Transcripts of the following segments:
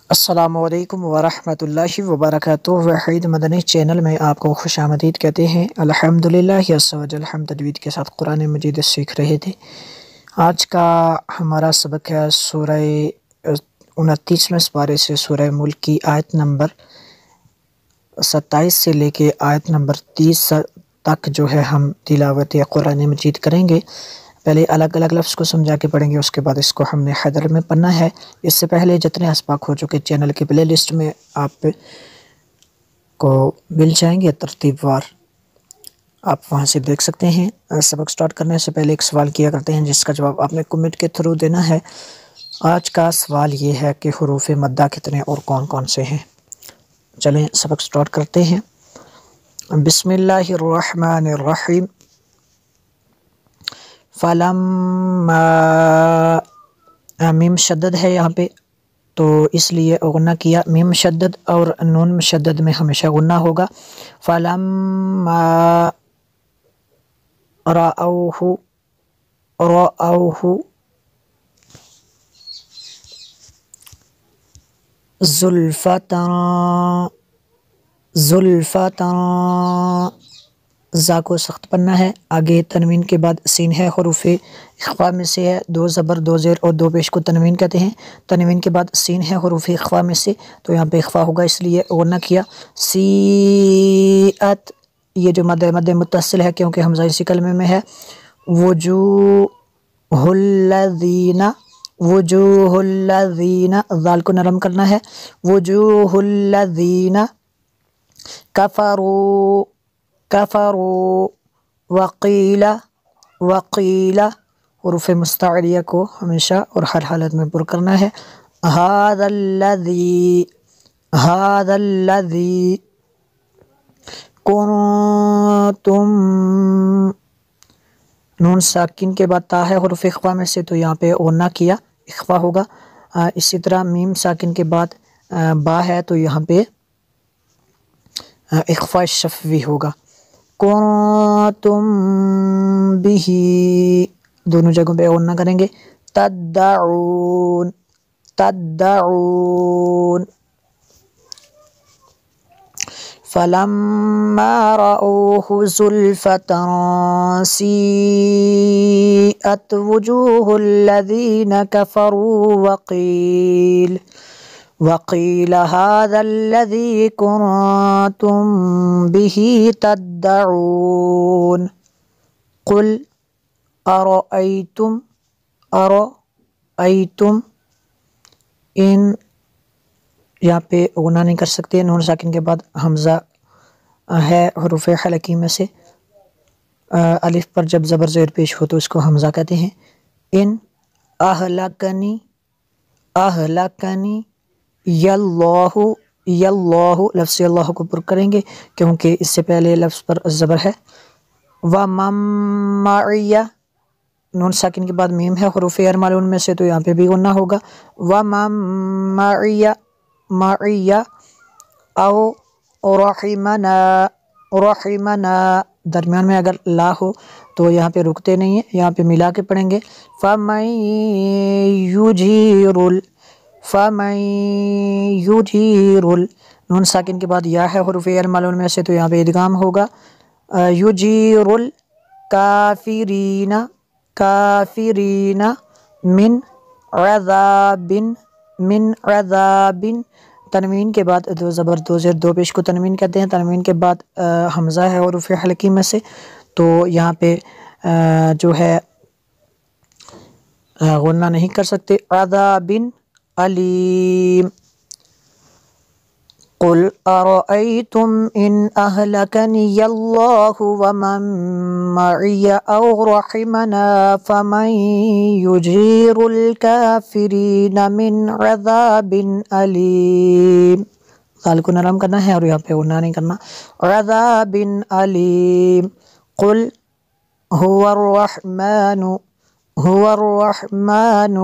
السلام علیکم ورحمۃ اللہ وبرکاتہ۔ وحید مدنی چینل میں آپ کو خوش آمدید کہتے ہیں۔ الحمدللہ عز و جل ہم تجوید کے ساتھ قرآن مجید سیکھ رہے تھے۔ آج کا ہمارا سبق ہے سورہ 29 پارے سے سورہ ملک کی آیت نمبر 27 سے لے کے آیت نمبر 30 تک جو ہے ہم تلاوت قرآن مجید کریں گے۔ پہلے الگ الگ لفظ کو سمجھا کے پڑھیں گے، اس کے بعد اس کو ہم نے حیدر میں پڑھنا ہے۔ اس سے پہلے جتنے اسباق ہو چکے چینل کی پلے لسٹ میں آپ کو مل جائیں گے ترتیب وار، آپ وہاں سے دیکھ سکتے ہیں۔ سبق سٹارٹ کرنے سے پہلے ایک سوال کیا کرتے ہیں جس کا جواب آپ نے کمنٹ کے تھرو دینا ہے۔ آج کا سوال یہ ہے کہ حروف مدہ کتنے اور کون کون سے ہیں؟ چلیں سبق سٹارٹ کرتے ہیں۔ بسم اللہ الرحمن الرحیم۔ فلما، میم شدد ہے یہاں پہ تو اس لیے غنہ کیا، میم شدد اور نون مشدد میں ہمیشہ غنہ ہوگا۔ فلما رأوہ، رأوہ زلفتا، زلفتا، زا کو سخت پڑھنا ہے، آگے تنوین کے بعد سین ہے، حروف اخفاء میں سے ہے، دو زبر دو زیر اور دو پیش کو تنوین کہتے ہیں۔ تنوین کے بعد سین ہے حروف اخفاء میں سے، تو یہاں پہ اخفاء ہوگا اس لیے غنہ کیا۔ سیئت، یہ جو مد متصل ہے کیونکہ حمزہ اسی کلمے میں ہے۔ وجوہ الذین، وجوہ الذین، ذال کو نرم کرنا ہے۔ وجوہ الذین کفروا، کفروا، وقیل، وقیل، حروف مستعلیہ کو ہمیشہ اور ہر حالت میں پر کرنا ہے۔ ھذا الذی، ھذا الذی کنتم، نون ساکن کے بعد تا ہے حروف اخفاء میں سے، تو یہاں پہ غنہ کیا، اخفاء ہوگا۔ اسی طرح میم ساکن کے بعد با ہے تو یہاں پہ اخفاء شفوی ہوگا۔ کنتم بہ، دونوں جگہوں پہ غنہ کریں گے۔ تدعون، تدعون، فلما رأوه زلفة سیئت وجوه الذین كفروا وقیل، وقیل هذا الذی کنتم به تدعون قل ارأیتم، ارأیتم، ان یہاں پہ غنہ نہیں کر سکتے، نون ساکن کے بعد حمزہ ہے حروف حلقی میں سے، الف پر جب زبر زیر پیش ہو تو اس کو حمزہ کہتے ہیں۔ ان اہلکنی، اہلکنی، یاللہ، یاللہ، لفظ اللہ کو پر کریں گے کیونکہ اس سے پہلے لفظ پر زبر ہے۔ ومن معی، نون ساکن کے بعد میم ہے حروف ارمالون میں سے تو یہاں پہ بھی غنہ ہوگا۔ ومن معی، معی، او رحمنا، رحمنا، درمیان میں اگر لا ہو تو یہاں پہ رکتے نہیں ہیں، یہاں پہ ملا کے پڑھیں گے۔ فمن یجیر، فمن یجیر، نون ساکن کے بعد یا ہے حروف ارمالون میں سے تو یہاں پہ ادغام ہوگا۔ یجیر الکافرین، کافرین، من عذاب، من عذاب، تنوین کے بعد دو زبر دو زیر دو پیش کو تنوین کہتے ہیں۔ تنوین کے بعد حمزہ ہے حروف حلقی میں سے تو یہاں پہ جو ہے غنہ نہیں کر سکتے۔ عذاب علیم، قل ارأیتم ان اہلکنی اللہ ومن معی او رحمنا فمن یجیر الکافرین من عذاب علیم، ذال کو نرم کرنا ہے اور یہاں پہ غنہ نہیں کرنا۔ عذاب علیم، قل هو الرحمن، هو الرحمن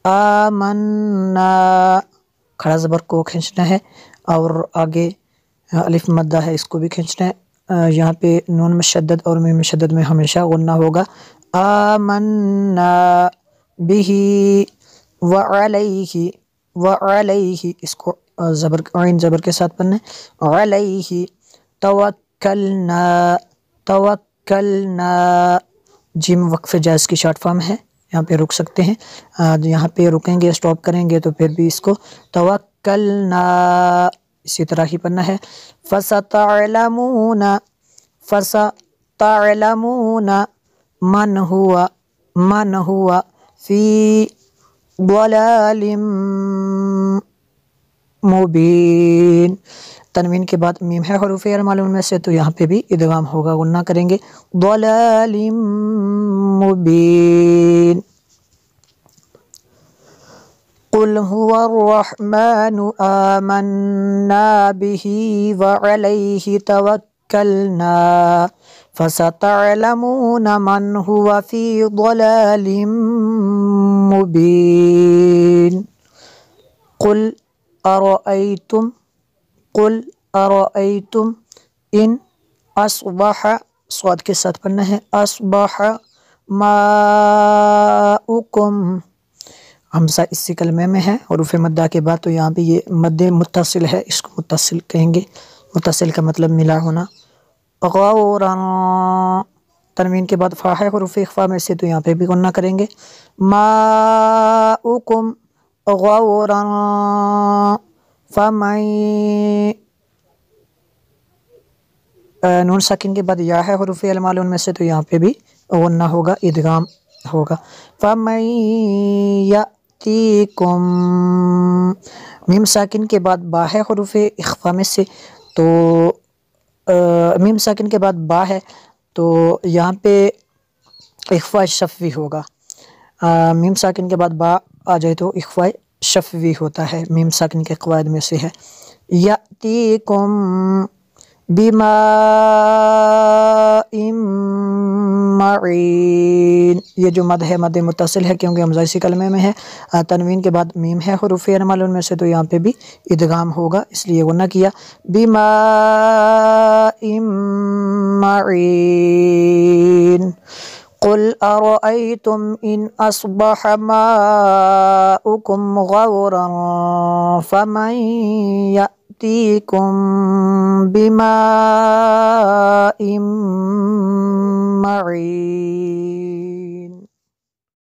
آمنا، کھڑا زبر کو کھینچنا ہے اور آگے الف مدہ ہے اس کو بھی کھینچنا ہے۔ یہاں پہ نون مشدد اور میم مشدد میں ہمیشہ غنہ ہوگا۔ آمنا به وعلیہ، وعلیہ، اس کو زبر عین زبر کے ساتھ پڑھنا ہے، علیہ توکلنا، توکلنا، جیم وقف جائز کی شارٹ فارم ہے، یہاں پہ رک سکتے ہیں، یہاں پہ رکیں گے سٹاپ کریں گے تو پھر بھی اس کو توکلنا اسی طرح ہی پڑھنا ہے۔ فستعلمون، فستعلمون من ہوا فی ضلال مبین، تنوین کے بعد میم ہے حروف غیر معلوم میں سے تو یہاں پہ بھی ادغام ہوگا، غنہ کریں گے، ضلال مبین۔ قل هو الرحمن آمنا به وعليه توكلنا فستعلمون من هو في ضلال مبين۔ قل أرأيتم، قل أرأيتم إن أصبح، صاد کے ساتھ پڑھنا ہے، أصبح ماؤكم، حمزہ اسی کلمے میں ہے حروف مدہ کے بعد، تو یہاں پہ یہ مد متصل ہے، اس کو متصل کہیں گے، متصل کا مطلب ملا ہونا۔ غورا، تنوین کے بعد فا ہے حروف اخفا میں سے تو یہاں پہ بھی غنہ کریں گے، ماؤکم غورا فمن، نون ساکن کے بعد یا ہے حروف المعلوم میں سے تو یہاں پہ بھی غنہ ہوگا، ادغام ہوگا، فمن یأتیکم، میم ساکن کے بعد با ہے حروف اخفا میں سے تو میم ساکن کے بعد با ہے تو یہاں پہ اخفاء شفوی ہوگا، میم ساکن کے بعد با آ جائے تو اخفاء شفوی ہوتا ہے، میم ساکن کے قواعد میں سے ہے۔ یأتیکم بماء معین، یہ جو مد ہے مد متصل ہے کیونکہ حمزہ اسی کلمے میں ہے، تنوین کے بعد میم ہے حروف غیر معلوم میں سے تو یہاں پہ بھی ادغام ہوگا اس لیے غنہ کیا، بماء معین۔ قل أرأيتم إن أصبح ماؤكم غورا فمن يأتيكم بماء معين۔